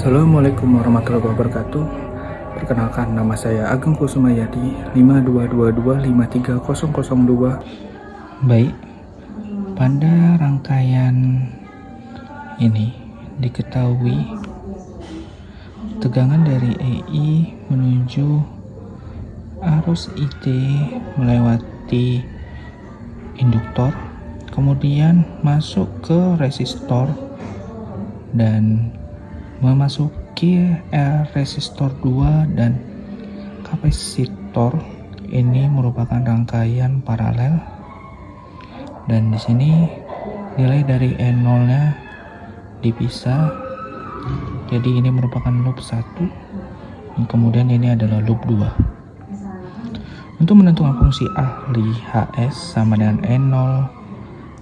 Assalamualaikum warahmatullahi wabarakatuh. Perkenalkan, nama saya Ageng Kusumayadi, 5222530002. Baik, pada rangkaian ini diketahui tegangan dari EI menuju arus IT melewati induktor, kemudian masuk ke resistor dan memasuki resistor 2 dan kapasitor. Ini merupakan rangkaian paralel, dan di sini nilai dari E0 nya dipisah, jadi ini merupakan loop 1, kemudian ini adalah loop 2. Untuk menentukan fungsi ahli HS sama dengan E0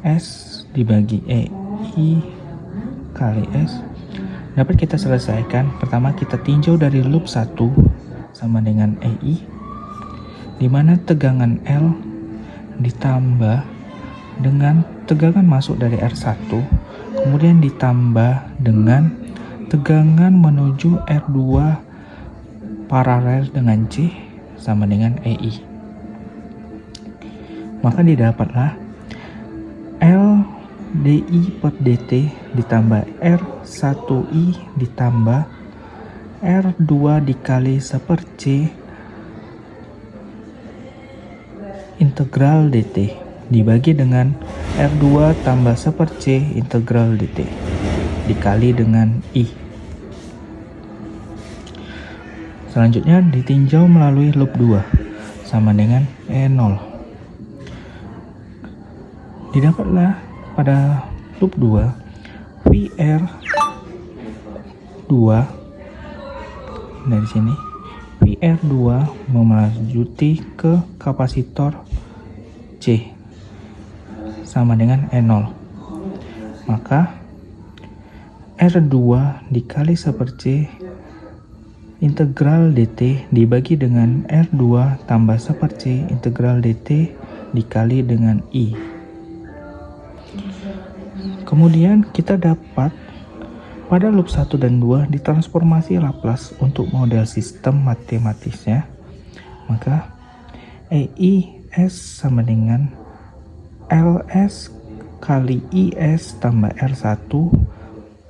S dibagi EI kali S dapat kita selesaikan. Pertama, kita tinjau dari loop 1 sama dengan EI, di mana tegangan L ditambah dengan tegangan masuk dari R1, kemudian ditambah dengan tegangan menuju R2 paralel dengan C sama dengan EI. Maka didapatlah L DI per DT ditambah R1I ditambah R2 dikali 1/C integral DT dibagi dengan R2 tambah 1/C integral DT dikali dengan I. Selanjutnya ditinjau melalui loop 2 sama dengan E0. Didapatlah pada loop 2 VR2 dari sini, VR2 melanjuti ke kapasitor C sama dengan E0. Maka R2 dikali 1/C integral DT dibagi dengan R2 tambah 1/C integral DT dikali dengan I. Kemudian kita dapat pada loop 1 dan 2 ditransformasi Laplace untuk model sistem matematisnya. Maka EIS sama dengan LS kali IS tambah R1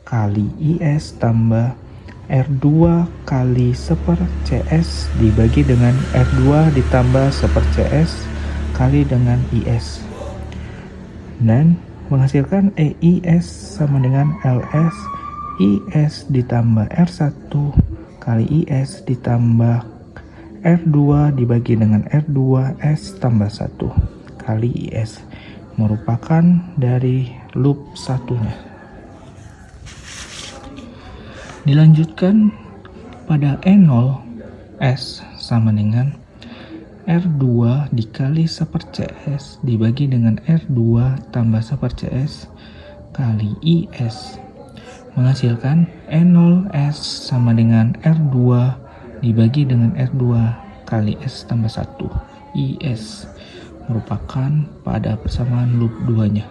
kali IS tambah R2 kali 1/CS dibagi dengan R2 ditambah 1/CS kali dengan IS, dan menghasilkan EIS sama dengan LS IS ditambah R1 kali IS ditambah R2 dibagi dengan R2S tambah 1 kali IS, merupakan dari loop 1-nya. Dilanjutkan pada E0 S sama dengan R2 dikali 1/CS dibagi dengan R2 tambah 1/CS kali IS, menghasilkan E0S sama dengan R2 dibagi dengan R2 kali S tambah 1 IS, merupakan pada persamaan loop 2-nya.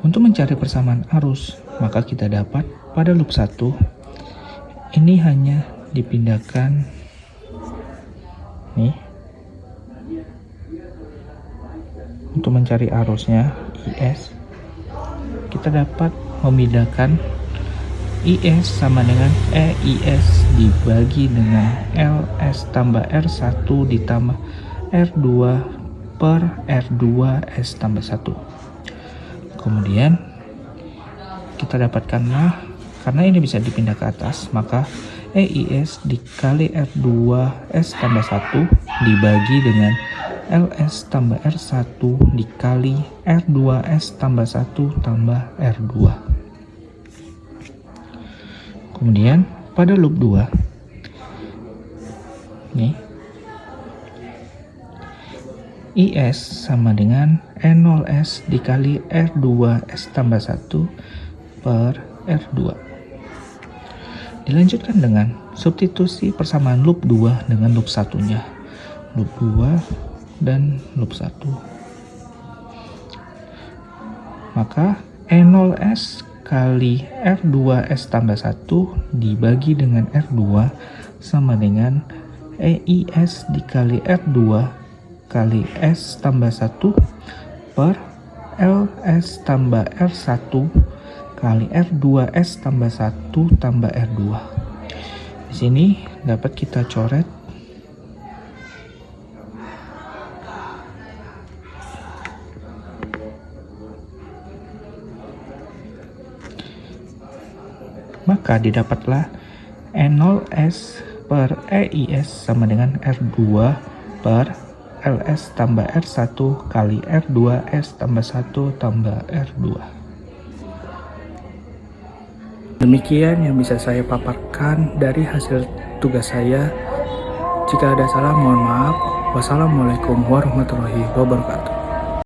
Untuk mencari persamaan arus, maka kita dapat pada loop 1 ini hanya dipindahkan nih. Untuk mencari arusnya IS, kita dapat memindahkan IS sama dengan EIS dibagi dengan LS tambah R1 ditambah R2 per R2S tambah 1. Kemudian kita dapatkanlah, karena ini bisa dipindah ke atas, maka EIS dikali R2S tambah 1 dibagi dengan LS tambah R1 dikali R2S tambah 1 tambah R2. Kemudian pada loop 2 nih, IS sama dengan E0S dikali R2S tambah 1 per R2. Dilanjutkan dengan substitusi persamaan loop 2 dengan loop 1-nya. Loop 2 dan loop 1. Maka E0S kali R2S tambah 1 dibagi dengan R2 sama dengan EIS dikali R2 kali S tambah 1 per LS tambah R1 kali R2S tambah 1 tambah R2. Di sini dapat kita coret maka didapatlah E0S per EIS sama dengan R2 per LS tambah R1 kali R2S tambah 1 tambah R2. Demikian yang bisa saya paparkan dari hasil tugas saya. Jika ada salah mohon maaf. Wassalamualaikum warahmatullahi wabarakatuh.